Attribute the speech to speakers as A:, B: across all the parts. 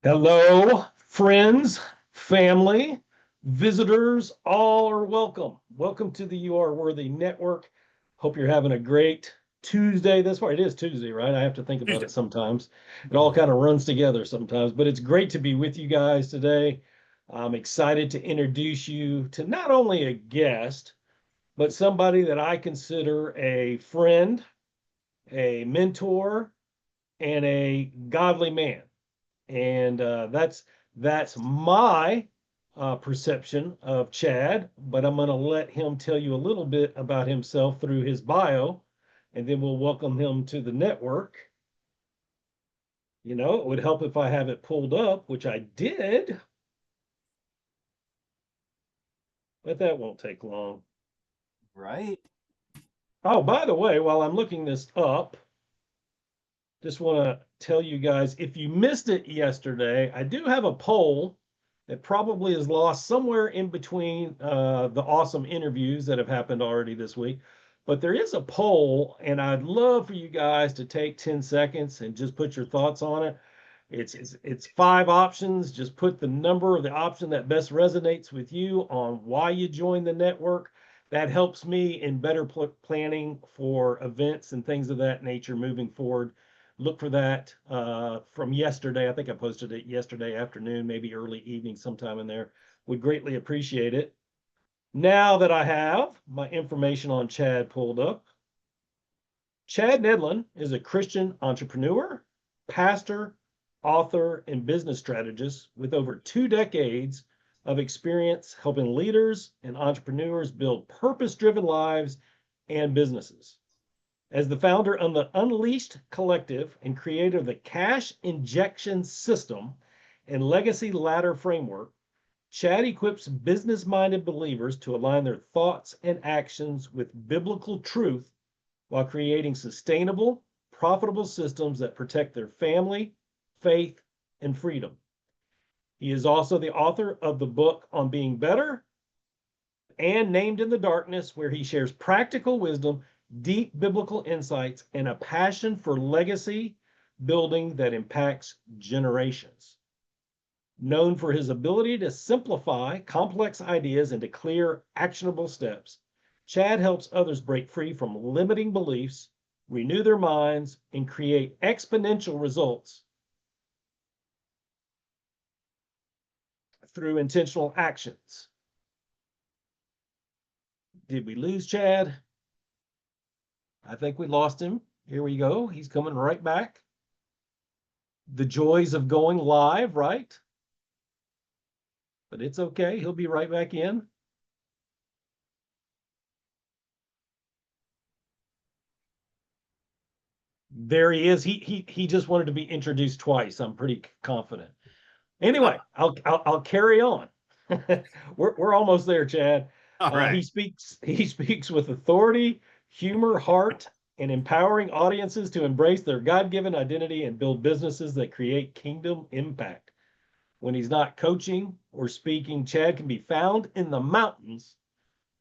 A: Hello, friends, family, visitors, all are welcome. Welcome to the You Are Worthy Network. Hope you're having a great Tuesday this far. It is Tuesday, right? I have to think about
B: Tuesday.
A: it sometimes. It all kind of runs together sometimes, but it's great to be with you guys today. I'm excited to introduce you to not only a guest, but somebody that I consider a friend, a mentor, and a godly man. And that's my perception of Chad. But I'm going to let him tell you a little bit about himself through his bio, and then we'll welcome him to the network. It would help if I have it pulled up, which I did, but that won't take long.
B: Right.
A: Oh, by the way, while I'm looking this up, just want to tell you guys, if you missed it yesterday, I do have a poll that probably is lost somewhere in between the awesome interviews that have happened already this week. But there is a poll, and I'd love for you guys to take 10 seconds and just put your thoughts on it. It's five options. Just put the number of the option that best resonates with you on why you joined the network. That helps me in better planning for events and things of that nature moving forward. Look for that from yesterday. I think I posted it yesterday afternoon, maybe early evening, sometime in there. Would greatly appreciate it. Now that I have my information on Chad pulled up, Chad Nedland is a Christian entrepreneur, pastor, author, and business strategist with over 2 decades of experience helping leaders and entrepreneurs build purpose driven lives and businesses. As the founder of the Unleashed Collective and creator of the Cash Injection System and Legacy Ladder Framework, Chad equips business minded believers to align their thoughts and actions with biblical truth while creating sustainable, profitable systems that protect their family, faith, and freedom. He is also the author of the book on being better and Named in the Darkness, where he shares practical wisdom, deep biblical insights, and a passion for legacy building that impacts generations. Known for his ability to simplify complex ideas into clear, actionable steps, Chad helps others break free from limiting beliefs, renew their minds, and create exponential results through intentional actions. Did we lose Chad? I think we lost him. Here we go. He's coming right back. The joys of going live, right? But it's okay. He'll be right back in. There he is. He just wanted to be introduced twice. I'm pretty confident. Anyway, I'll carry on. we're almost there, Chad.
B: All
A: He
B: right.
A: speaks with authority, humor, heart, and empowering audiences to embrace their God-given identity and build businesses that create kingdom impact. When he's not coaching or speaking, Chad can be found in the mountains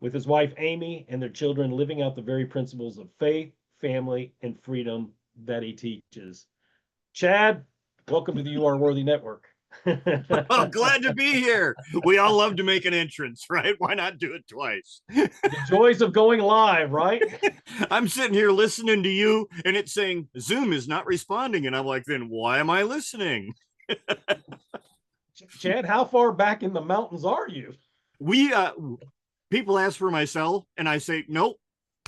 A: with his wife Amy and their children, living out the very principles of faith, family, and freedom that he teaches. Chad, welcome to the You Are Worthy Network.
B: Well, glad to be here. We all love to make an entrance, right? Why not do it twice?
A: The joys of going live, right?
B: I'm sitting here listening to you and it's saying Zoom is not responding. And I'm like, then why am I listening?
A: Chad, how far back in the mountains are you?
B: We, people ask for my cell and I say, nope,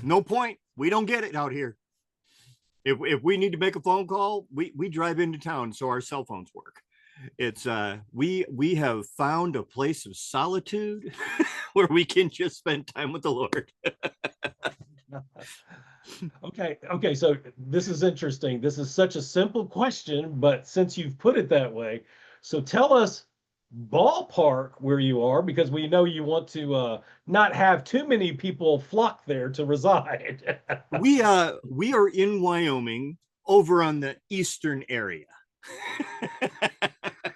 B: no point. We don't get it out here. If we need to make a phone call, we drive into town so our cell phones work. It's we have found a place of solitude where we can just spend time with the Lord.
A: Okay, so this is interesting. This is such a simple question, but since you've put it that way, so tell us ballpark where you are, because we know you want to not have too many people flock there to reside.
B: We are in Wyoming over on the eastern area.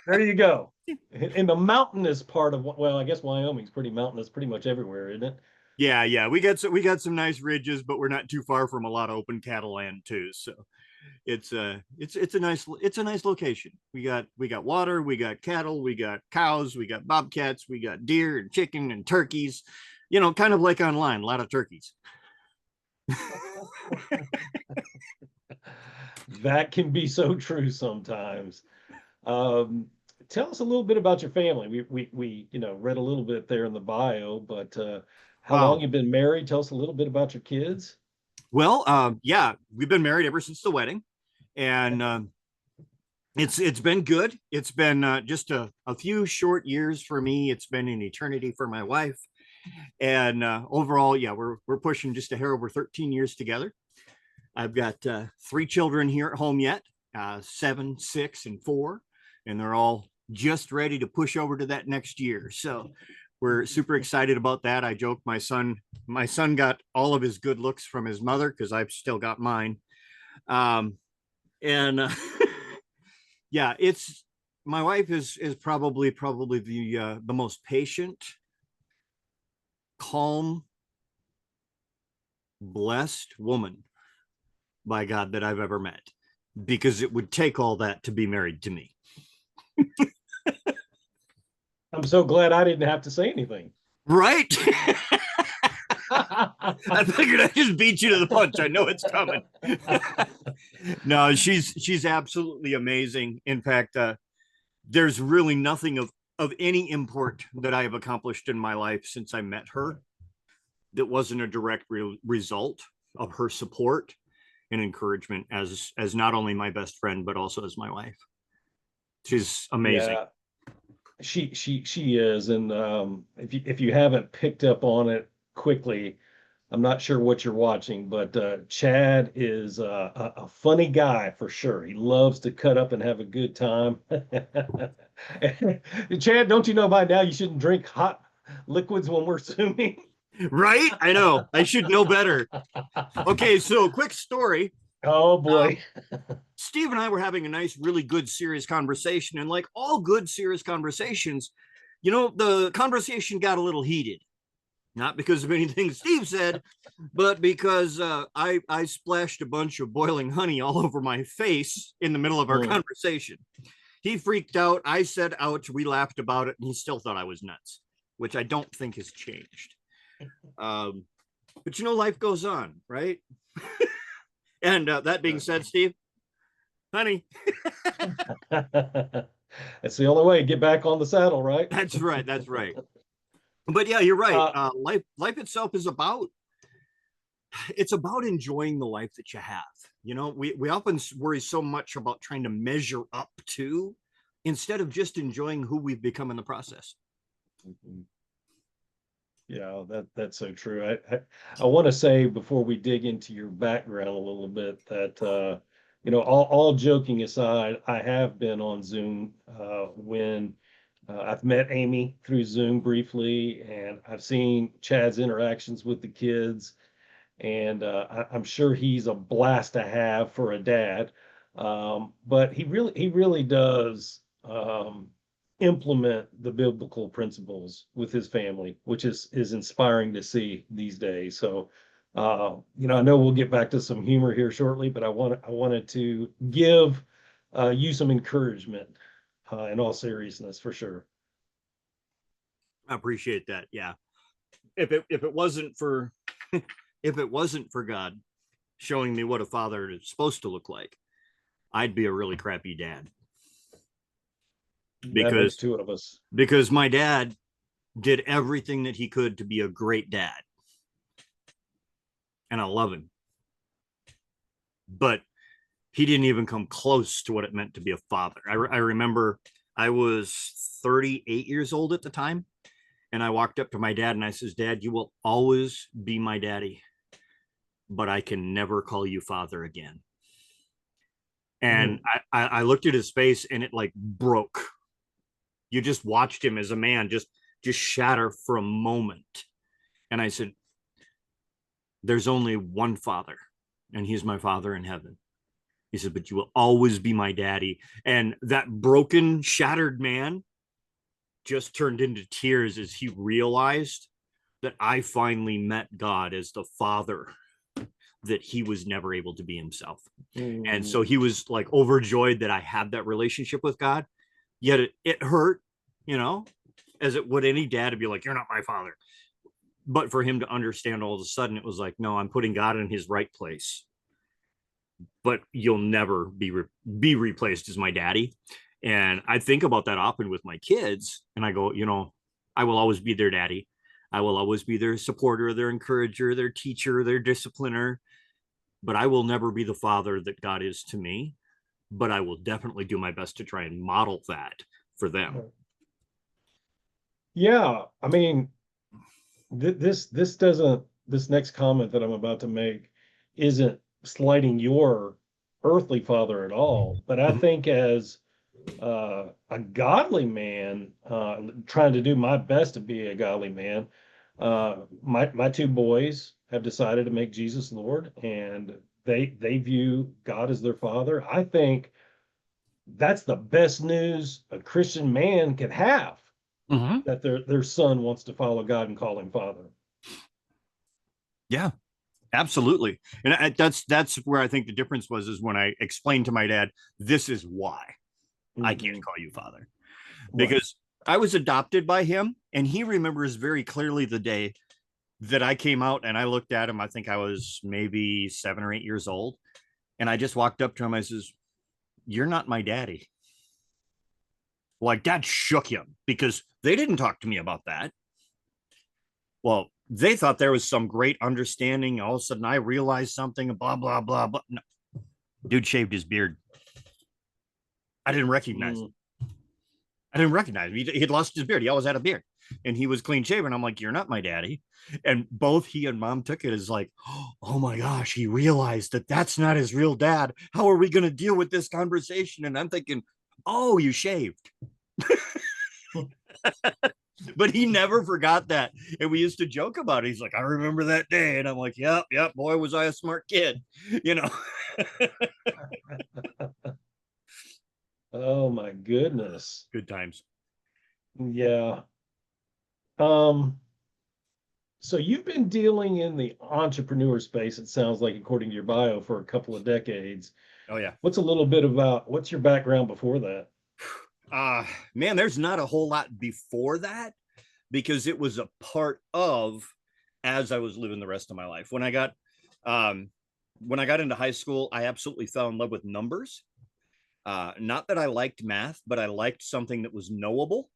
A: There you go. In the mountainous part of, well, I guess Wyoming's pretty mountainous pretty much everywhere, isn't it?
B: Yeah, we got some nice ridges, but we're not too far from a lot of open cattle land too. So it's a nice location. We got water, we got cattle, we got cows, we got bobcats, we got deer and chicken and turkeys. You know, kind of like online, a lot of turkeys.
A: That can be so true sometimes. Um, Tell us a little bit about your family. We read a little bit there in the bio, but how long
B: Wow.
A: you've been married? Tell us a little bit about your kids.
B: Well, yeah, we've been married ever since the wedding, and it's been good. It's been just a few short years for me. It's been an eternity for my wife, and overall, yeah, we're pushing just a hair over 13 years together. I've got three children here at home yet, 7, 6, and 4, and they're all just ready to push over to that next year. So we're super excited about that. I joke my son got all of his good looks from his mother because I've still got mine. And yeah, it's my wife is probably the most patient, calm, blessed woman by God that I've ever met, because it would take all that to be married to me.
A: I'm so glad I didn't have to say anything.
B: Right? I figured I'd just beat you to the punch. I know it's coming. No, she's absolutely amazing. In fact, there's really nothing of any import that I have accomplished in my life since I met her that wasn't a direct result of her support and encouragement as not only my best friend but also as my wife. She's amazing.
A: Yeah, she is, and if you haven't picked up on it quickly, I'm not sure what you're watching, but Chad is a funny guy for sure. He loves to cut up and have a good time. Chad, don't you know by now you shouldn't drink hot liquids when we're zooming?
B: Right? I know. I should know better. Okay, so quick story.
A: Oh boy.
B: Steve and I were having a nice, really good, serious conversation. And like all good, serious conversations, the conversation got a little heated. Not because of anything Steve said, but because I splashed a bunch of boiling honey all over my face in the middle of our conversation. He freaked out. I said, ouch. We laughed about it, and he still thought I was nuts, which I don't think has changed. But life goes on, right? And that being said, Steve, honey,
A: That's the only way to get back on the saddle, right?
B: that's right. That's right. But yeah, you're right. Life itself is it's about enjoying the life that you have. We often worry so much about trying to measure up to instead of just enjoying who we've become in the process.
A: Yeah, that's so true. I want to say before we dig into your background a little bit that all joking aside, I have been on Zoom when I've met Amy through Zoom briefly, and I've seen Chad's interactions with the kids, and I'm sure he's a blast to have for a dad. But he really does implement the biblical principles with his family, which is inspiring to see these days. So, I know we'll get back to some humor here shortly, but I wanted to give you some encouragement in all seriousness, for sure.
B: I appreciate that. Yeah. If it wasn't for if it wasn't for God showing me what a father is supposed to look like, I'd be a really crappy dad.
A: That makes
B: Because
A: two of us.
B: because my dad did everything that he could to be a great dad. And I love him. But he didn't even come close to what it meant to be a father. I remember I was 38 years old at the time. And I walked up to my dad and I says, Dad, you will always be my daddy, but I can never call you father again. And I looked at his face and it like broke. You just watched him as a man just shatter for a moment. And I said, there's only one father, and he's my father in heaven. He said, but you will always be my daddy. And that broken, shattered man just turned into tears as he realized that I finally met God as the father that he was never able to be himself. And so
A: Mm.
B: he was like overjoyed that I had that relationship with God. Yet it hurt, you know, as it would any dad to be like, you're not my father. But for him to understand all of a sudden, it was like, no, I'm putting God in his right place. But you'll never be replaced as my daddy. And I think about that often with my kids. And I go, you know, I will always be their daddy. I will always be their supporter, their encourager, their teacher, their discipliner. But I will never be the father that God is to me. But I will definitely do my best to try and model that for them.
A: Yeah, I mean, this next comment that I'm about to make isn't slighting your earthly father at all, but I
B: Mhm.
A: think as a godly man, trying to do my best to be a godly man, my two boys have decided to make Jesus Lord, and they view God as their father. I think that's the best news a Christian man can have,
B: Mhm.
A: that their son wants to follow God and call him father.
B: Yeah, absolutely. And that's where I think the difference was is when I explained to my dad, this is why I can't
A: Mhm.
B: call you father.
A: Right.
B: Because I was adopted by him and he remembers very clearly the day that I came out and I looked at him. I think I was maybe 7 or 8 years old. And I just walked up to him. I says, you're not my daddy. Like that shook him because they didn't talk to me about that. Well, they thought there was some great understanding. All of a sudden I realized something, blah, blah, blah, blah. No. Dude shaved his beard. I didn't recognize him.
A: Mm.
B: I didn't recognize him. He'd lost his beard. He always had a beard and he was clean shaven. I'm like, you're not my daddy. And both he and mom took it as like, oh my gosh, he realized that that's not his real dad. How are we going to deal with this conversation? And I'm thinking, oh, you shaved. But he never forgot that. And we used to joke about it. He's like, I remember that day. And I'm like, yep, yep, boy, was I a smart kid, you know?
A: Oh my goodness.
B: Good times.
A: Yeah. Um, so you've been dealing in the entrepreneur space, it sounds like, according to your bio, for a couple of decades.
B: Oh, yeah.
A: What's a little bit about what's your background before that?
B: Uh, man, there's not a whole lot before that because it was a part of as I was living the rest of my life. Um, when I got into high school, I absolutely fell in love with numbers. Not that I liked math, but I liked something that was knowable,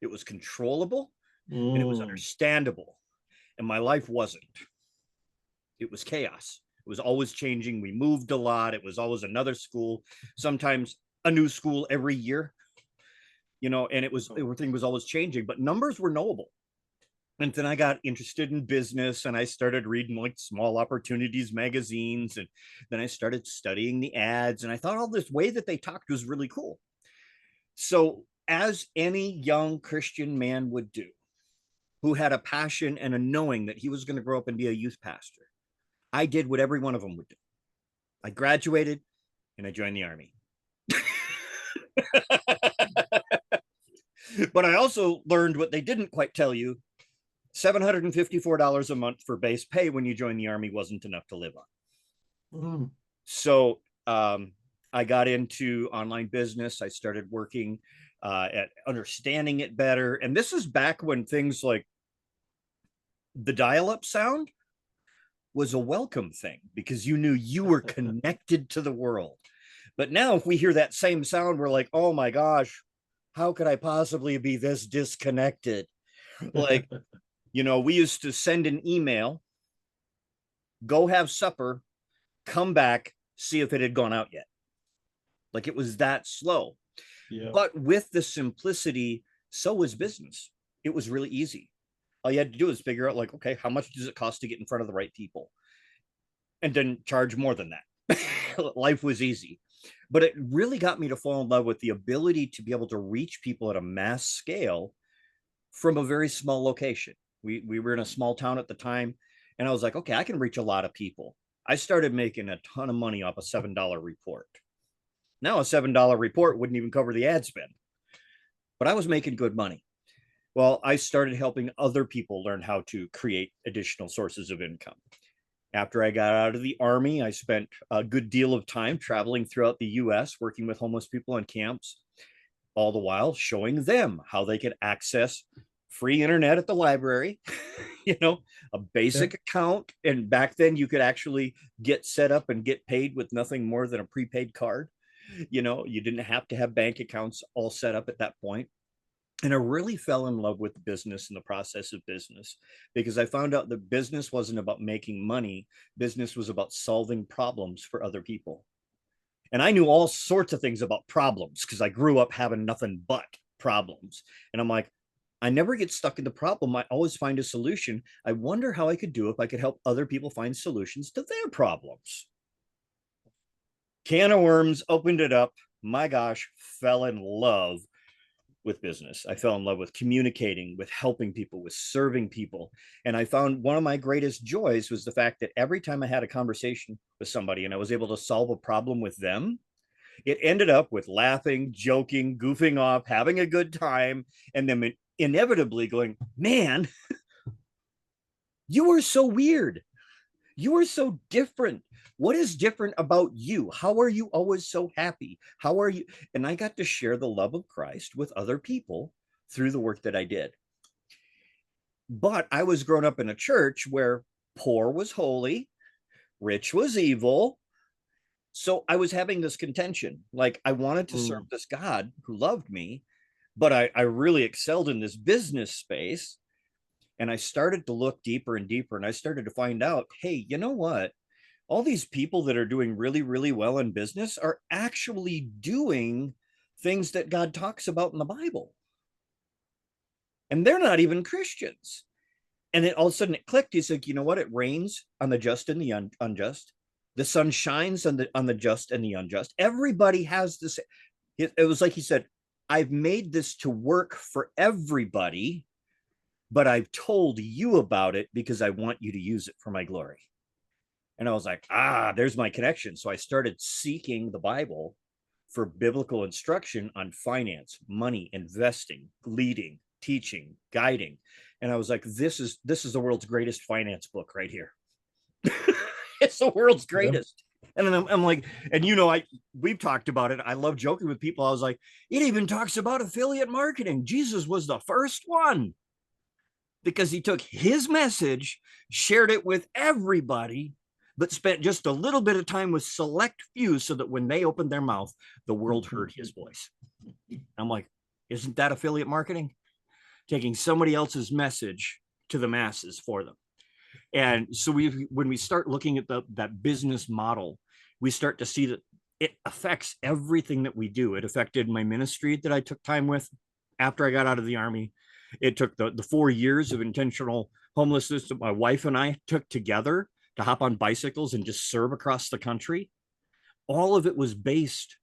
B: it was controllable, and it was
A: Mm.
B: understandable. And my life wasn't. It was chaos. It was always changing. We moved a lot. It was always another school, sometimes a new school every year, you know, and everything was always changing, but numbers were knowable. And then I got interested in business and I started reading like small opportunities magazines. And then I started studying the ads. And I thought all this way that they talked was really cool. So, as any young Christian man would do, who had a passion and a knowing that he was going to grow up and be a youth pastor, I did what every one of them would do. I graduated and I joined the army. But I also learned what they didn't quite tell you. $754 a month for base pay when you join the army wasn't enough to live on.
A: Mm.
B: So I got into online business. I started working at understanding it better. And this is back when things like the dial up sound was a welcome thing because you knew you were connected to the world. But now, if we hear that same sound, we're like, oh my gosh, how could I possibly be this disconnected? Like, you know, we used to send an email, go have supper, come back, see if it had gone out yet. Like it was that slow.
A: Yeah.
B: But with the simplicity, so was business. It was really easy. All you had to do is figure out, like, okay, how much does it cost to get in front of the right people? And then charge more than that. Life was easy. But it really got me to fall in love with the ability to be able to reach people at a mass scale from a very small location. We were in a small town at the time, and I was like, okay, I can reach a lot of people. I started making a ton of money off a $7 report. Now a $7 report wouldn't even cover the ad spend, but I was making good money. Well, I started helping other people learn how to create additional sources of income. After I got out of the Army, I spent a good deal of time traveling throughout the US, working with homeless people on camps, all the while showing them how they could access free internet at the library, you know, a basic account. And back then you could actually get set up and get paid with nothing more than a prepaid card. You know, you didn't have to have bank accounts all set up at that point. And I really fell in love with business and the process of business, because I found out that business wasn't about making money. Business was about solving problems for other people. And I knew all sorts of things about problems because I grew up having nothing but problems. And I'm like, I never get stuck in the problem. I always find a solution. I wonder how I could do if I could help other people find solutions to their problems. Can of worms, opened it up. My gosh, fell in love with business. I fell in love with communicating, with helping people, with serving people. And I found one of my greatest joys was the fact that every time I had a conversation with somebody and I was able to solve a problem with them, it ended up with laughing, joking, goofing off, having a good time, and then inevitably going, man, you are so weird. You are so different. What is different about you? How are you always so happy? How are you? And I got to share the love of Christ with other people through the work that I did. But I was grown up in a church where poor was holy, rich was evil. So I was having this contention. Like, I wanted to serve this God who loved me, but I really excelled in this business space. And I started to look deeper and deeper, and I started to find out, hey, you know what? All these people that are doing really, really well in business are actually doing things that God talks about in the Bible. And they're not even Christians. And then all of a sudden it clicked. He's like, you know what? It rains on the just and the unjust. The sun shines on the just and the unjust. Everybody has this. It was like he said, I've made this to work for everybody, but I've told you about it because I want you to use it for my glory. And I was like, there's my connection. So I started seeking the Bible for biblical instruction on finance, money, investing, leading, teaching, guiding. And I was like, this is the world's greatest finance book right here. It's the world's greatest. And then I'm like, and you know, we've talked about it. I love joking with people. I was like, it even talks about affiliate marketing. Jesus was the first one, because he took his message, shared it with everybody, but spent just a little bit of time with select few so that when they opened their mouth, the world heard his voice. I'm like, isn't that affiliate marketing? Taking somebody else's message to the masses for them. And so when we start looking at that business model, we start to see that it affects everything that we do. It affected my ministry that I took time with after I got out of the Army. It took the 4 years of intentional homelessness that my wife and I took together to hop on bicycles and just serve across the country. All of it was based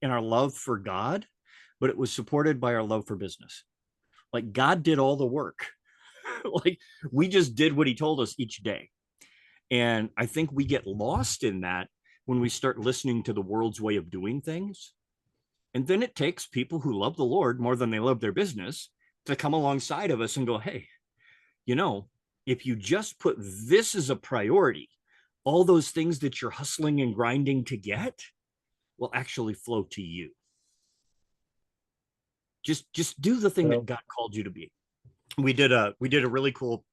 B: in our love for God, but it was supported by our love for business. Like, God did all the work. Like, we just did what he told us each day. And I think we get lost in that when we start listening to the world's way of doing things. And then it takes people who love the Lord more than they love their business to come alongside of us and go, hey, you know, if you just put this as a priority, all those things that you're hustling and grinding to get will actually flow to you. Just do the thing that God called you to be. We did a really cool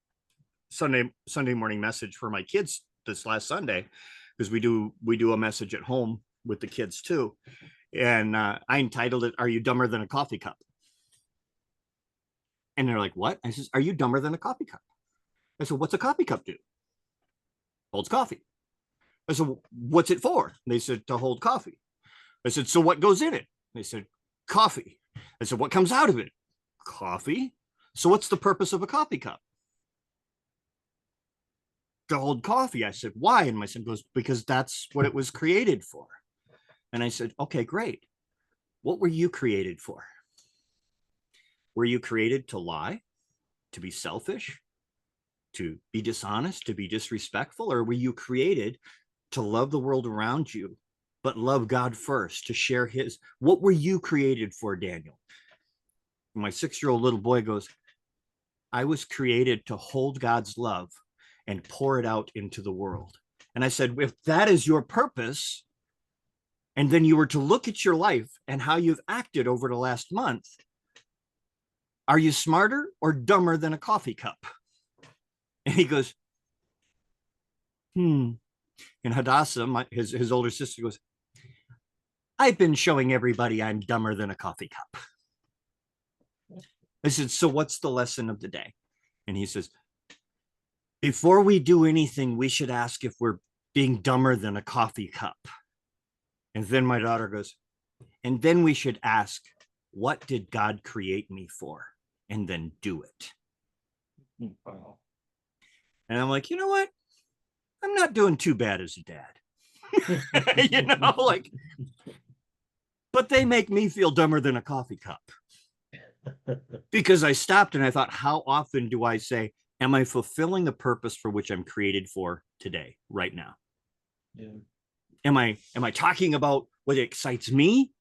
B: Sunday morning message for my kids this last Sunday, because we do a message at home with the kids too. And I entitled it, "Are You Dumber Than a Coffee Cup?" And they're like, what? I says, are you dumber than a coffee cup? I said, what's a coffee cup do? Holds coffee. I said, what's it for? They said, to hold coffee. I said, so what goes in it? They said, coffee. I said, what comes out of it? Coffee. So what's the purpose of a coffee cup? To hold coffee. I said, why? And my son goes, because that's what it was created for. And I said, okay, great. What were you created for? Were you created to lie, to be selfish, to be dishonest, to be disrespectful? Or were you created to love the world around you, but love God first, to share his? What were you created for, Daniel? My 6-year-old little boy goes, I was created to hold God's love and pour it out into the world. And I said, if that is your purpose, and then you were to look at your life and how you've acted over the last month, are you smarter or dumber than a coffee cup? And he goes, And Hadassah, his older sister, goes, I've been showing everybody I'm dumber than a coffee cup. I said, so what's the lesson of the day? And he says, before we do anything, we should ask if we're being dumber than a coffee cup. And then my daughter goes, and then we should ask, what did God create me for? And then do it.
A: Wow.
B: And I'm like, you know what? I'm not doing too bad as a dad. You know, like, but they make me feel dumber than a coffee cup. Because I stopped and I thought, how often do I say, am I fulfilling the purpose for which I'm created for today, right now?
A: Yeah.
B: Am I talking about what excites me,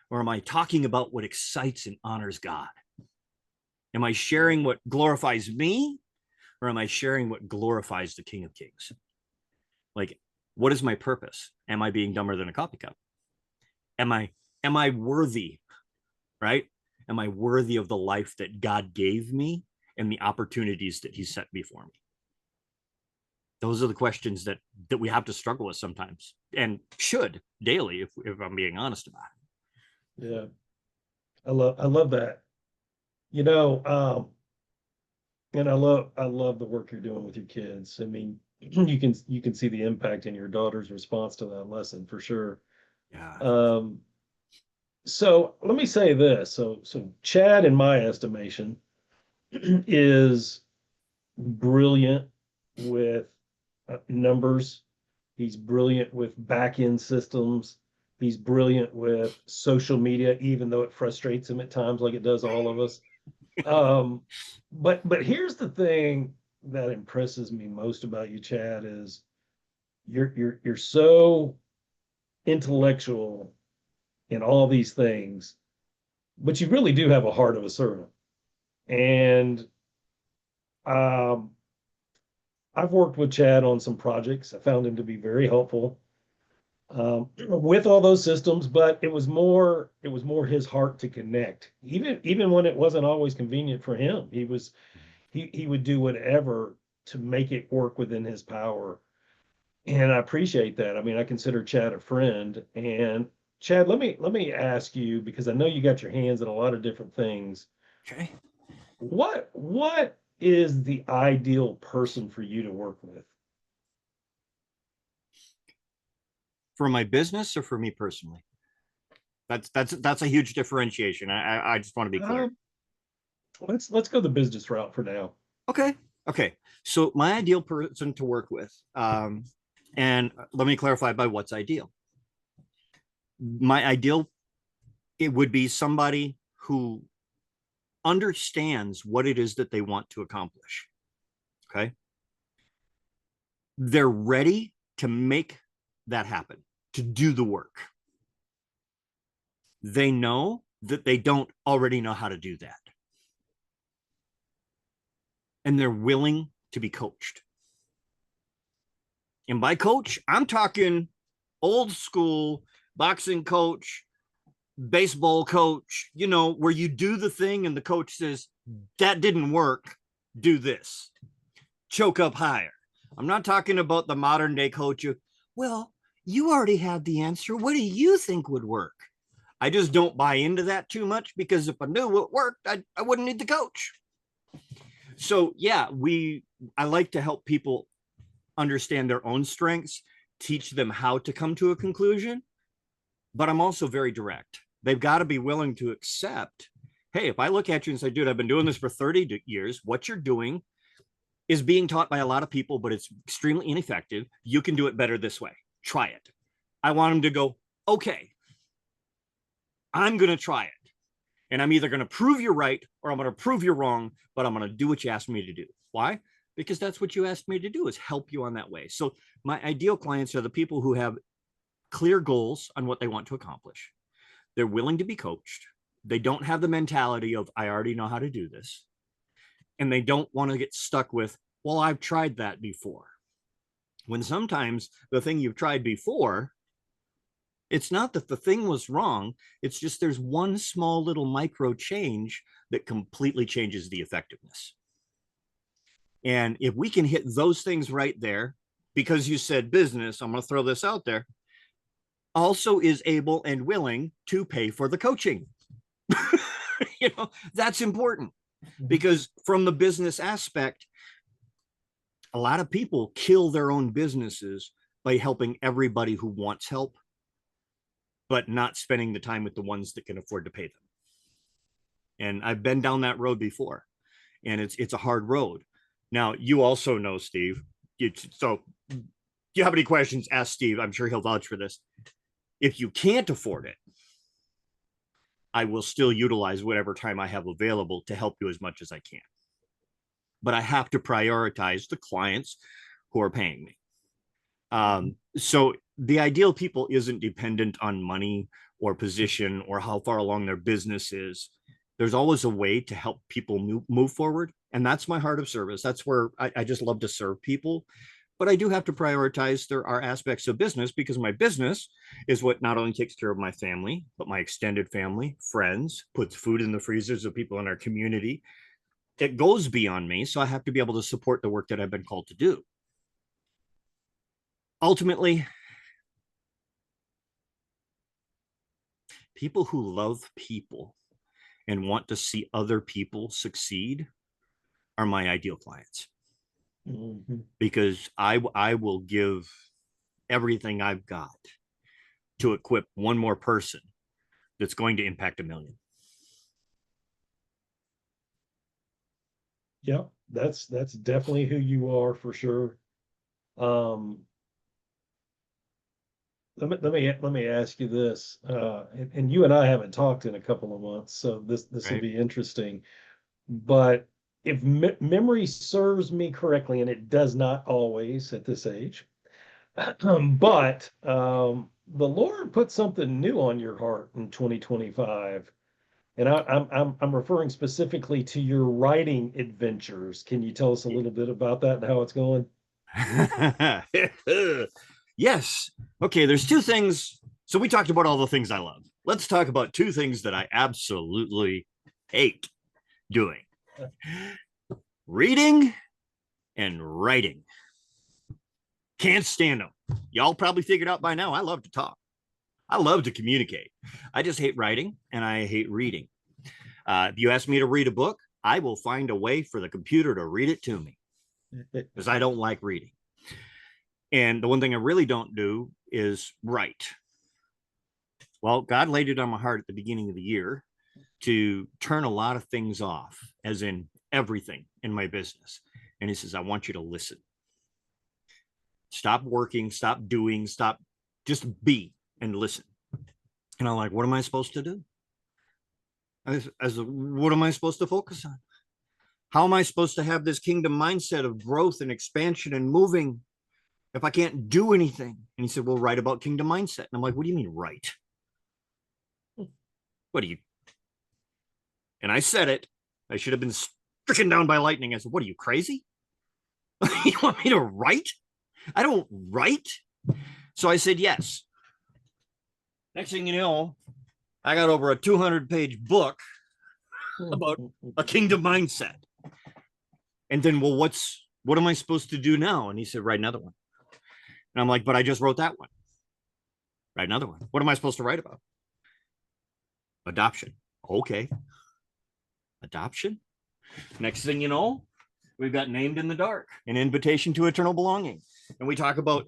B: or am I talking about what excites and honors God? Am I sharing what glorifies me, or am I sharing what glorifies the King of Kings? Like, what is my purpose? Am I being dumber than a coffee cup? Am I worthy, right? Am I worthy of the life that God gave me and the opportunities that he set before me? Those are the questions that we have to struggle with sometimes, and should daily, if I'm being honest about
A: it. Yeah. I love that. You know, and I love the work you're doing with your kids. I mean, you can see the impact in your daughter's response to that lesson for sure.
B: Yeah.
A: So let me say this. So Chad, in my estimation, is brilliant with numbers. He's brilliant with back-end systems. He's brilliant with social media, even though it frustrates him at times, like it does all of us. But here's the thing that impresses me most about you, Chad, is you're so intellectual in all these things, but you really do have a heart of a servant. And I've worked with Chad on some projects. I found him to be very helpful with all those systems, but it was more his heart to connect. Even when it wasn't always convenient for him, he would do whatever to make it work within his power. And I appreciate that. I mean, I consider Chad a friend. And Chad, let me ask you, because I know you got your hands in a lot of different things.
B: Okay.
A: What is the ideal person for you to work with?
B: For my business or for me personally? That's a huge differentiation. I just want to be clear.
A: Let's go the business route for now.
B: Okay. So my ideal person to work with, and let me clarify by what's ideal. My ideal, it would be somebody who understands what it is that they want to accomplish. Okay. They're ready to make that happen, to do the work. They know that they don't already know how to do that. And they're willing to be coached. And by coach, I'm talking old school boxing coach, baseball coach, you know, where you do the thing and the coach says, that didn't work, do this. Choke up higher. I'm not talking about the modern day coach. Well, you already have the answer. What do you think would work? I just don't buy into that too much, because if I knew what worked, I wouldn't need the coach. So yeah, I like to help people understand their own strengths, teach them how to come to a conclusion, but I'm also very direct. They've got to be willing to accept, hey, if I look at you and say, dude, I've been doing this for 30 years, what you're doing is being taught by a lot of people, but it's extremely ineffective. You can do it better this way. Try it. I want them to go, okay, I'm going to try it. And I'm either going to prove you're right or I'm going to prove you're wrong, but I'm going to do what you asked me to do. Why? Because that's what you asked me to do, is help you on that way. So my ideal clients are the people who have clear goals on what they want to accomplish. They're willing to be coached. They don't have the mentality of, I already know how to do this. And they don't want to get stuck with, Well, I've tried that before. When sometimes the thing you've tried before, it's not that the thing was wrong. It's just there's one small little micro change that completely changes the effectiveness. And if we can hit those things right there, because you said business, I'm going to throw this out there, also is able and willing to pay for the coaching. That's important, because from the business aspect, a lot of people kill their own businesses by helping everybody who wants help, but not spending the time with the ones that can afford to pay them. And I've been down that road before, and it's a hard road. Now, you also know, Steve, so do you have any questions? Ask Steve. I'm sure he'll vouch for this. If you can't afford it, I will still utilize whatever time I have available to help you as much as I can. But I have to prioritize the clients who are paying me. So the ideal people isn't dependent on money or position or how far along their business is. There's always a way to help people move forward. And that's my heart of service. That's where I just love to serve people. But I do have to prioritize. There are aspects of business, because my business is what not only takes care of my family, but my extended family, friends, puts food in the freezers of people in our community. It goes beyond me. So I have to be able to support the work that I've been called to do. Ultimately, people who love people and want to see other people succeed are my ideal clients. Mm-hmm. Because I will give everything I've got to equip one more person that's going to impact 1 million.
A: Yeah, that's definitely who you are, for sure. Let me ask you this, and you and I haven't talked in a couple of months, so this will be interesting. But if memory serves me correctly, and it does not always at this age, but the Lord put something new on your heart in 2025, and I'm referring specifically to your writing adventures. Can you tell us a little bit about that and how it's going?
B: Yes. Okay, there's two things. So we talked about all the things I love. Let's talk about two things that I absolutely hate doing: reading and writing. Can't stand them. Y'all probably figured out by now I love to talk. I love to communicate. I just hate writing, and I hate reading. If you ask me to read a book, I will find a way for the computer to read it to me, because I don't like reading. And the one thing I really don't do is write. Well, God laid it on my heart at the beginning of the year to turn a lot of things off, as in everything in my business. And he says, I want you to listen. Stop working, stop doing, stop, just be and listen. And I'm like, what am I supposed to do? What am I supposed to focus on? How am I supposed to have this kingdom mindset of growth and expansion and moving if I can't do anything? And he said, well, write about kingdom mindset. And I'm like, what do you mean write? What do you? And I said it. I should have been stricken down by lightning. I said, what are you, crazy? You want me to write? I don't write. So I said, yes. Next thing you know, I got over a 200-page book about a kingdom mindset. And then, well, what am I supposed to do now? And he said, write another one. And I'm like, but I just wrote that one. Write another one. What am I supposed to write about? Adoption. Okay. Adoption. Next thing you know, we've got named in the dark, an invitation to eternal belonging. And we talk about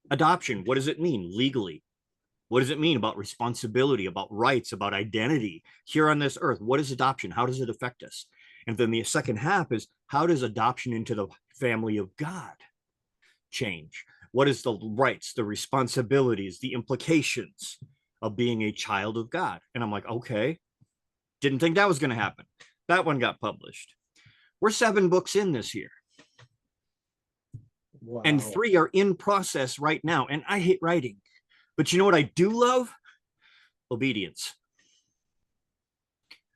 B: adoption. What does it mean legally? What does it mean about responsibility, about rights, about identity here on this earth? What is adoption? How does it affect us? And then the second half is, how does adoption into the family of God change? What is the rights, the responsibilities, the implications of being a child of God? And I'm like, okay, didn't think that was going to happen. That one got published. We're 7 books in this year. Wow. And 3 are in process right now. And I hate writing. But you know what I do love? Obedience.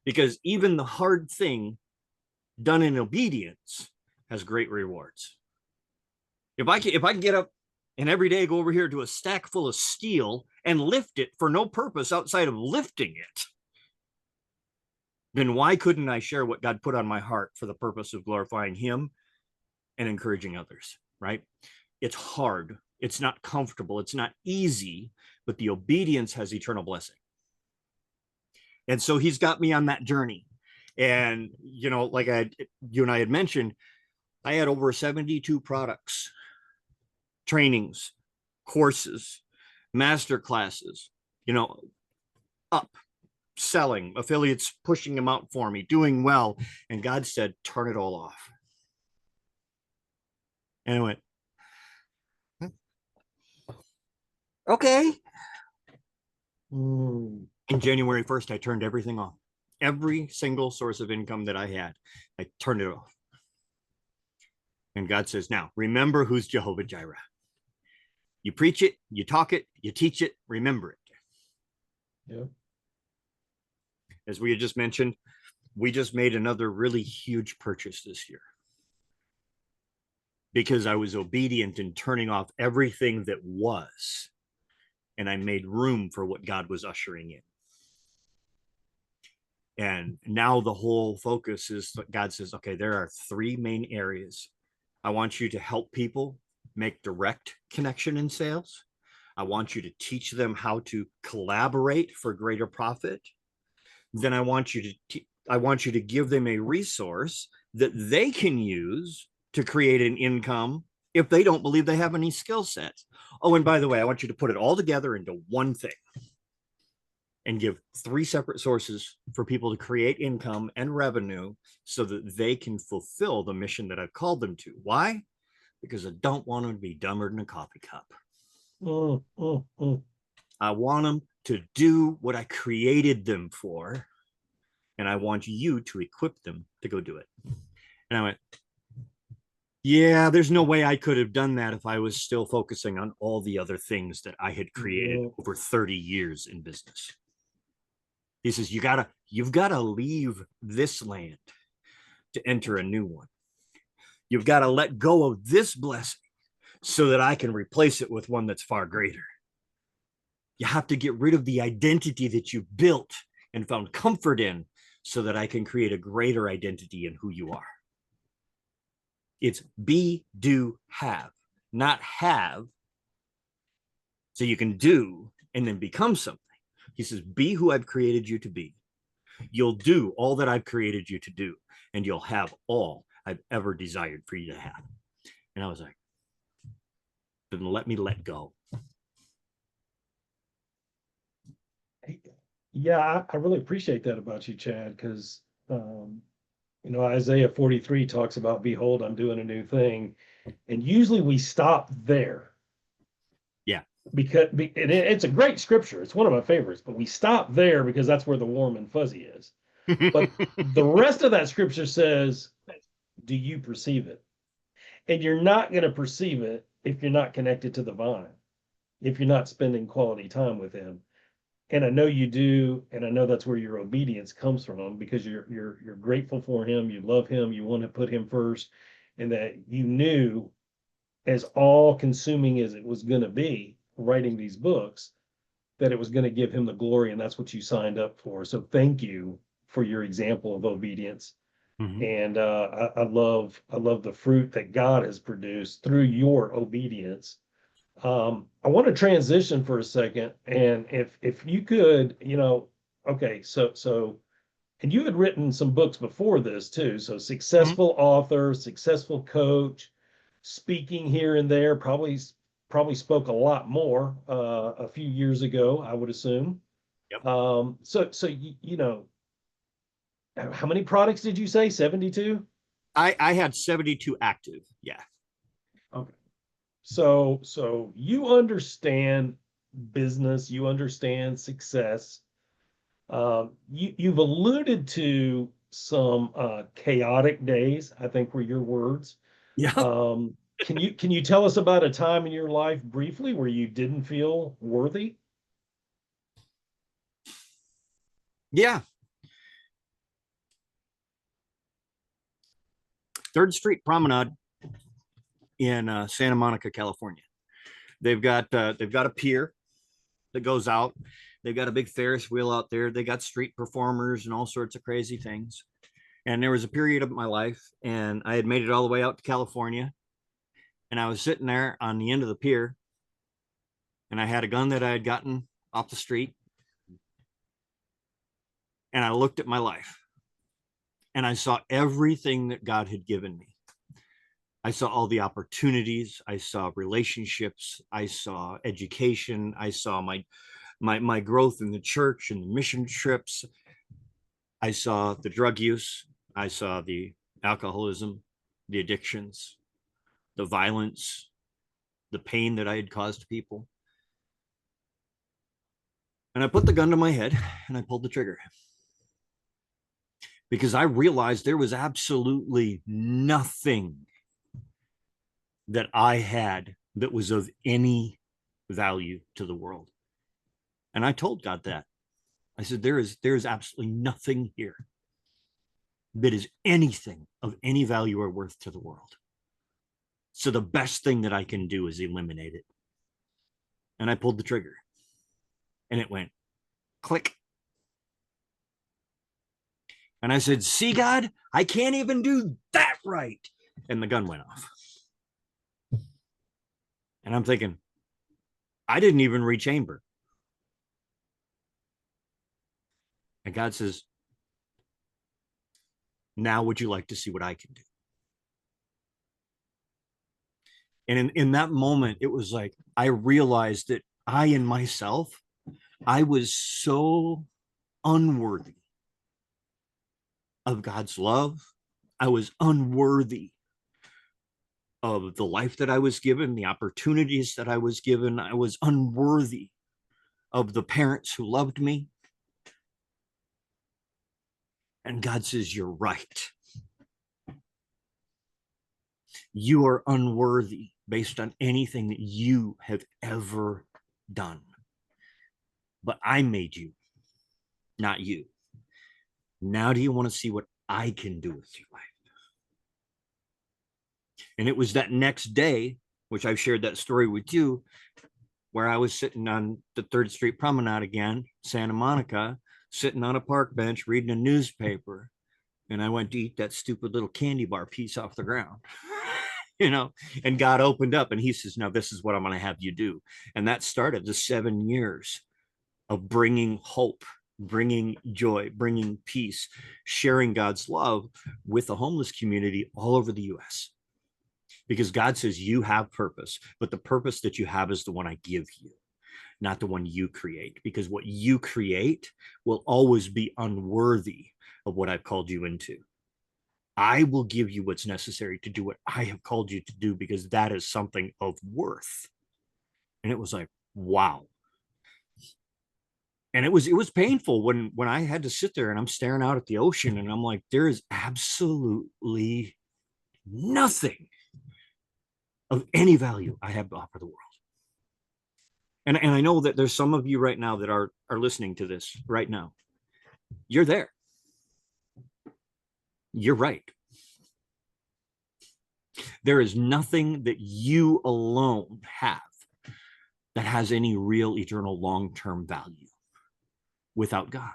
B: Because even the hard thing done in obedience has great rewards. If I can get up and every day go over here to a stack full of steel and lift it for no purpose outside of lifting it, then why couldn't I share what God put on my heart for the purpose of glorifying him and encouraging others, right? It's hard. It's not comfortable. It's not easy, but the obedience has eternal blessing. And so he's got me on that journey. And, you know, like you and I had mentioned, I had over 72 products, trainings, courses, master classes, you know, up, selling, affiliates pushing them out for me, doing well. And God said, turn it all off. And I went, okay.
A: Mm.
B: And January 1st, I turned everything off. Every single source of income that I had, I turned it off. And God says, now, remember who's Jehovah Jireh. You preach it, you talk it, you teach it, remember it.
A: Yeah.
B: As we had just mentioned, we just made another really huge purchase this year because I was obedient in turning off everything that was, and I made room for what God was ushering in. And now the whole focus is God says, okay, there are three main areas. I want you to help people make direct connection in sales. I want you to teach them how to collaborate for greater profit. Then I want you to give them a resource that they can use to create an income if they don't believe they have any skill sets. Oh, and by the way, I want you to put it all together into one thing and give three separate sources for people to create income and revenue so that they can fulfill the mission that I've called them to. Why? Because I don't want them to be dumber than a coffee cup. I want them to do what I created them for, and I want you to equip them to go do it. And I went, yeah, there's no way I could have done that if I was still focusing on all the other things that I had created over 30 years in business. He says, you've got to leave this land to enter a new one. You've got to let go of this blessing so that I can replace it with one that's far greater. You have to get rid of the identity that you built and found comfort in so that I can create a greater identity in who you are. It's be, do, have, not have so you can do and then become something. He says, be who I've created you to be. You'll do all that I've created you to do, and you'll have all I've ever desired for you to have. And I was like, then let me let go.
A: Yeah, I really appreciate that about you, Chad, because you know, Isaiah 43 talks about, behold, I'm doing a new thing. And usually we stop there.
B: Yeah.
A: Because it's a great scripture. It's one of my favorites, but we stop there because that's where the warm and fuzzy is. But the rest of that scripture says, do you perceive it? And you're not going to perceive it if you're not connected to the vine, if you're not spending quality time with him. And I know you do, and I know that's where your obedience comes from, because you're grateful for him, you love him, you want to put him first, and that you knew, as all consuming as it was going to be writing these books, that it was going to give him the glory, and that's what you signed up for. So thank you for your example of obedience.
B: Mm-hmm.
A: And I love the fruit that God has produced through your obedience. I want to transition for a second, and if you could, you know, okay, so and you had written some books before this too. So successful author, successful coach, speaking here and there, probably spoke a lot more a few years ago, I would assume.
B: Yep.
A: So you know, how many products did you say? 72?
B: I had 72 active. Yeah.
A: Okay. So you understand business, you understand success. You've alluded to some chaotic days, I think were your words.
B: Yeah.
A: Can you tell us about a time in your life briefly where you didn't feel worthy?
B: Yeah. 3rd Street Promenade in Santa Monica, California. They've got a pier that goes out. They've got a big Ferris wheel out there. They got street performers and all sorts of crazy things. And there was a period of my life, and I had made it all the way out to California, and I was sitting there on the end of the pier, and I had a gun that I had gotten off the street, and I looked at my life, and I saw everything that God had given me. I saw all the opportunities. I saw relationships. I saw education. I saw my growth in the church and the mission trips. I saw the drug use. I saw the alcoholism, the addictions, the violence, the pain that I had caused people. And I put the gun to my head and I pulled the trigger, because I realized there was absolutely nothing that I had that was of any value to the world. And I told God that. I said, there is absolutely nothing here that is anything of any value or worth to the world. So the best thing that I can do is eliminate it. And I pulled the trigger, and it went click. And I said, see, God, I can't even do that right. And the gun went off. And I'm thinking, I didn't even rechamber. And God says, now would you like to see what I can do? And in that moment, it was like, I realized that I in myself, I was so unworthy of God's love. I was unworthy of the life that I was given, the opportunities that I was given. I was unworthy of the parents who loved me. And God says, you're right. You are unworthy based on anything that you have ever done. But I made you, not you. Now do you want to see what I can do with your life? And it was that next day, which I've shared that story with you, where I was sitting on the 3rd Street Promenade again, Santa Monica, sitting on a park bench, reading a newspaper. And I went to eat that stupid little candy bar piece off the ground, and God opened up and he says, now this is what I'm going to have you do. And that started the 7 years of bringing hope, bringing joy, bringing peace, sharing God's love with the homeless community all over the US. Because God says you have purpose, but the purpose that you have is the one I give you, not the one you create. Because what you create will always be unworthy of what I've called you into. I will give you what's necessary to do what I have called you to do, because that is something of worth. And it was like, wow. And it was painful when I had to sit there and I'm staring out at the ocean and I'm like, there is absolutely nothing of any value I have to offer the world. And I know that there's some of you right now that are listening to this right now. You're there. You're right. There is nothing that you alone have that has any real eternal long-term value without God.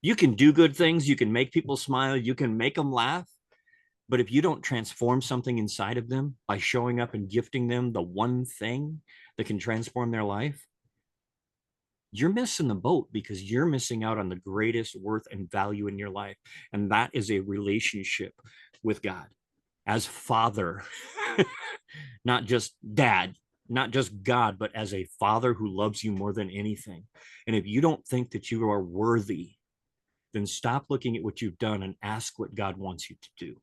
B: You can do good things. You can make people smile. You can make them laugh. But if you don't transform something inside of them by showing up and gifting them the one thing that can transform their life, you're missing the boat, because you're missing out on the greatest worth and value in your life. And that is a relationship with God as Father, not just Dad, not just God, but as a Father who loves you more than anything. And if you don't think that you are worthy, then stop looking at what you've done and ask what God wants you to do.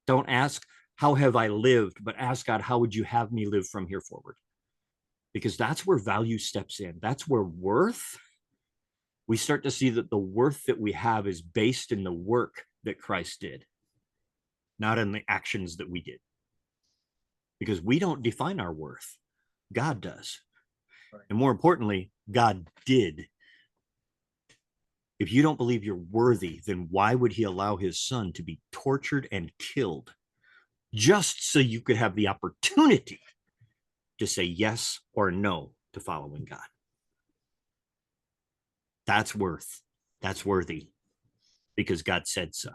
B: Don't ask, how have I lived? But ask God, how would you have me live from here forward? Because that's where value steps in. That's where worth, we start to see that the worth that we have is based in the work that Christ did, not in the actions that we did. Because we don't define our worth. God does. Right. And more importantly, God did. If you don't believe you're worthy, then why would he allow his son to be tortured and killed just so you could have the opportunity to say yes or no to following God? That's worthy because God said so,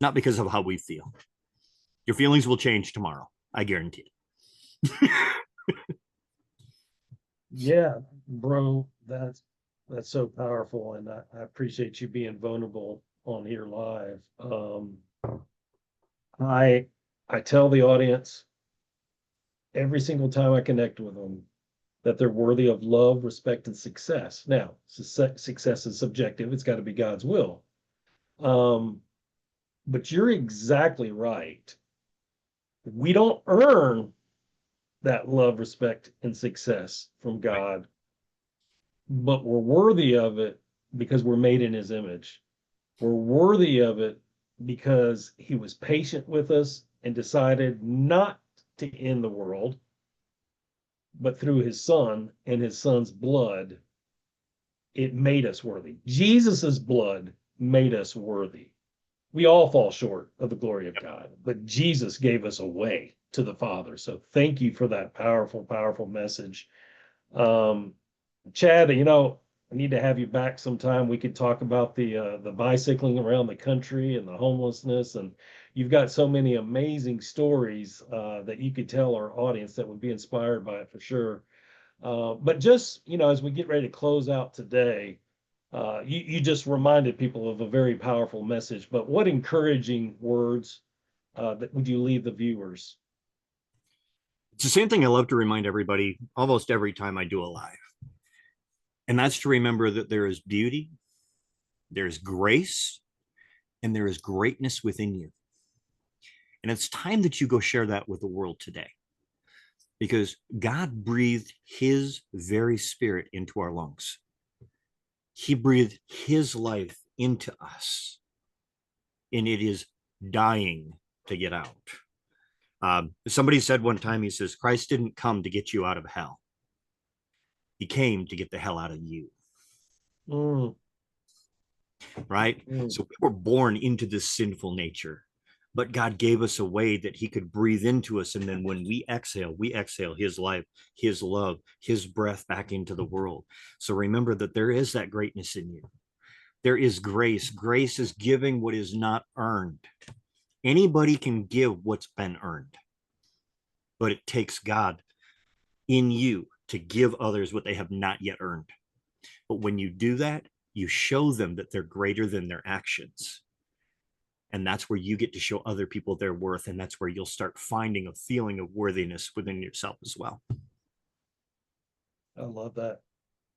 B: not because of how we feel. Your feelings will change tomorrow. I guarantee it.
A: Yeah, bro, that's so powerful, and I appreciate you being vulnerable on here live. I I tell the audience every single time I connect with them that they're worthy of love, respect, and success. Now, success is subjective; it's got to be God's will. Um, but you're exactly right. We don't earn that love, respect, and success from
B: Right.
A: God, but we're worthy of it because we're made in his image. We're worthy of it because he was patient with us and decided not to end the world, but through his son and his son's blood, it made us worthy. Jesus's blood made us worthy. We all fall short of the glory of God, but Jesus gave us a way to the Father. So thank you for that powerful, powerful message. Um, Chad, I need to have you back sometime. We could talk about the bicycling around the country and the homelessness, and you've got so many amazing stories that you could tell our audience that would be inspired by it for sure. But just as we get ready to close out today, you just reminded people of a very powerful message. But what encouraging words that would you leave the viewers?
B: It's the same thing I love to remind everybody almost every time I do a live. And that's to remember that there is beauty, there's grace, and there is greatness within you. And it's time that you go share that with the world today, because God breathed his very spirit into our lungs. He breathed his life into us, and it is dying to get out. Somebody said one time, he says, Christ didn't come to get you out of hell. He came to get the hell out of you.
A: Mm,
B: Right?
A: mm.
B: So we were born into this sinful nature, but God gave us a way that he could breathe into us. And then when we exhale his life, his love, his breath back into the world. So remember that there is that greatness in you. There is grace. Grace is giving what is not earned. Anybody can give what's been earned, but it takes God in you to give others what they have not yet earned. But when you do that, you show them that they're greater than their actions. And that's where you get to show other people their worth. And that's where you'll start finding a feeling of worthiness within yourself as well.
A: I love that.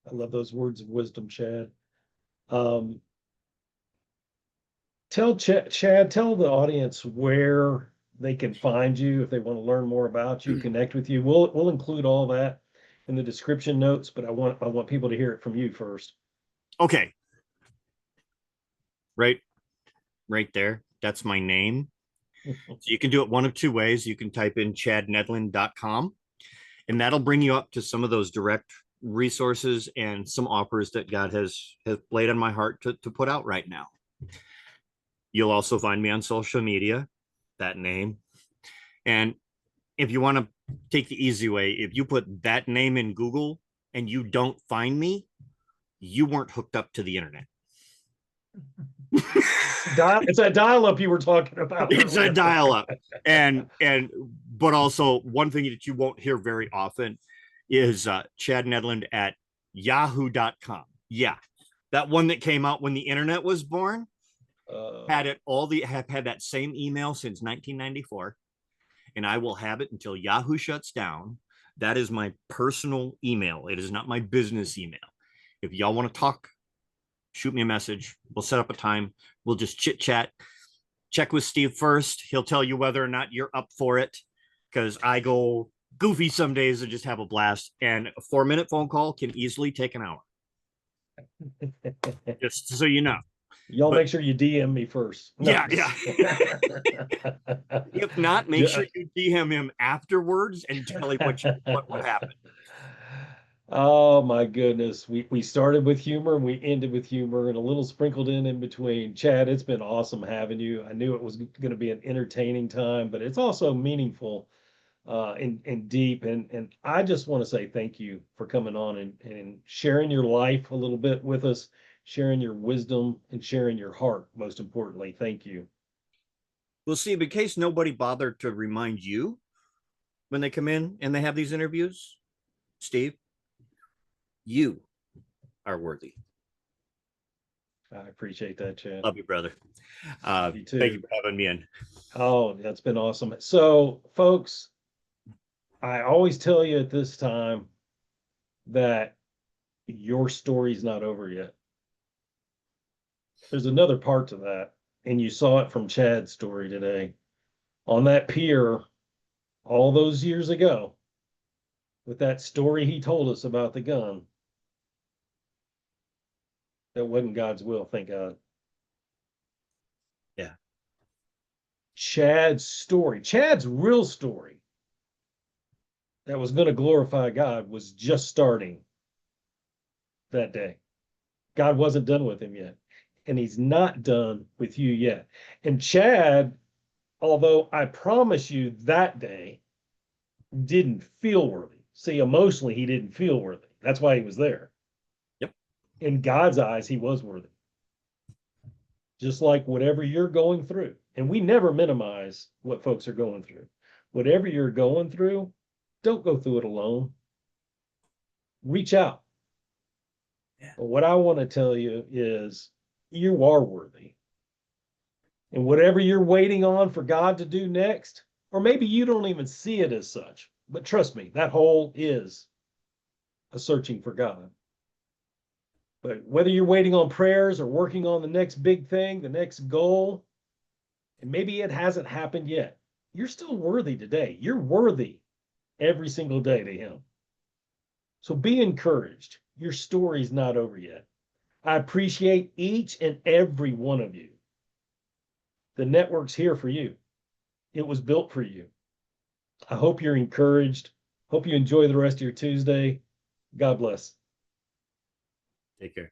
A: I love those words of wisdom, Chad. Um, Chad, tell the audience where they can find you if they want to learn more about you, connect with you. We'll include all that in the description notes, but I want people to hear it from you first.
B: Okay. Right there. That's my name. So you can do it one of two ways. You can type in chadnedland.com, and that'll bring you up to some of those direct resources and some offers that God has laid on my heart to put out right now. You'll also find me on social media, that name. And if you want to take the easy way, if you put that name in Google and you don't find me, you weren't hooked up to the internet.
A: It's that dial-up you were talking about.
B: It's a dial-up. But also one thing that you won't hear very often is Chad Nedland at yahoo.com. Yeah. That one that came out when the internet was born have had that same email since 1994. And I will have it until Yahoo shuts down. That is my personal email. It is not my business email. If y'all want to talk, shoot me a message. We'll set up a time. We'll just chit chat. Check with Steve first. He'll tell you whether or not you're up for it, because I go goofy some days and just have a blast. And a 4-minute phone call can easily take an hour. Just so you know.
A: Y'all make sure you DM me first. No.
B: Yeah. If not, make sure you DM him afterwards and tell him what happened.
A: Oh my goodness. We started with humor and we ended with humor and a little sprinkled in between. Chad, it's been awesome having you. I knew it was going to be an entertaining time, but it's also meaningful and deep. And I just want to say thank you for coming on and sharing your life a little bit with us, sharing your wisdom and sharing your heart, most importantly. Thank you.
B: We'll see. In case nobody bothered to remind you when they come in and they have these interviews, Steve, you are worthy.
A: I appreciate that, Chad.
B: Love you, brother.
A: You
B: Thank you
A: too.
B: for having me in.
A: Oh, that's been awesome. So, folks, I always tell you at this time that your story's not over yet. There's another part to that, and you saw it from Chad's story today. On that pier all those years ago, with that story he told us about the gun, that wasn't God's will, thank God.
B: Yeah.
A: Chad's story, Chad's real story that was going to glorify God was just starting that day. God wasn't done with him yet, and he's not done with you yet. And Chad, although I promise you that day didn't feel worthy. See, emotionally, he didn't feel worthy. That's why he was there.
B: Yep.
A: In God's eyes, he was worthy. Just like whatever you're going through. And we never minimize what folks are going through. Whatever you're going through, don't go through it alone. Reach out.
B: Yeah.
A: But what I want to tell you is you are worthy. And whatever you're waiting on for God to do next, or maybe you don't even see it as such, but trust me, that hole is a searching for God. But whether you're waiting on prayers or working on the next big thing, the next goal, and maybe it hasn't happened yet, you're still worthy today. You're worthy every single day to Him. So be encouraged. Your story's not over yet. I appreciate each and every one of you. The network's here for you. It was built for you. I hope you're encouraged. Hope you enjoy the rest of your Tuesday. God bless.
B: Take care.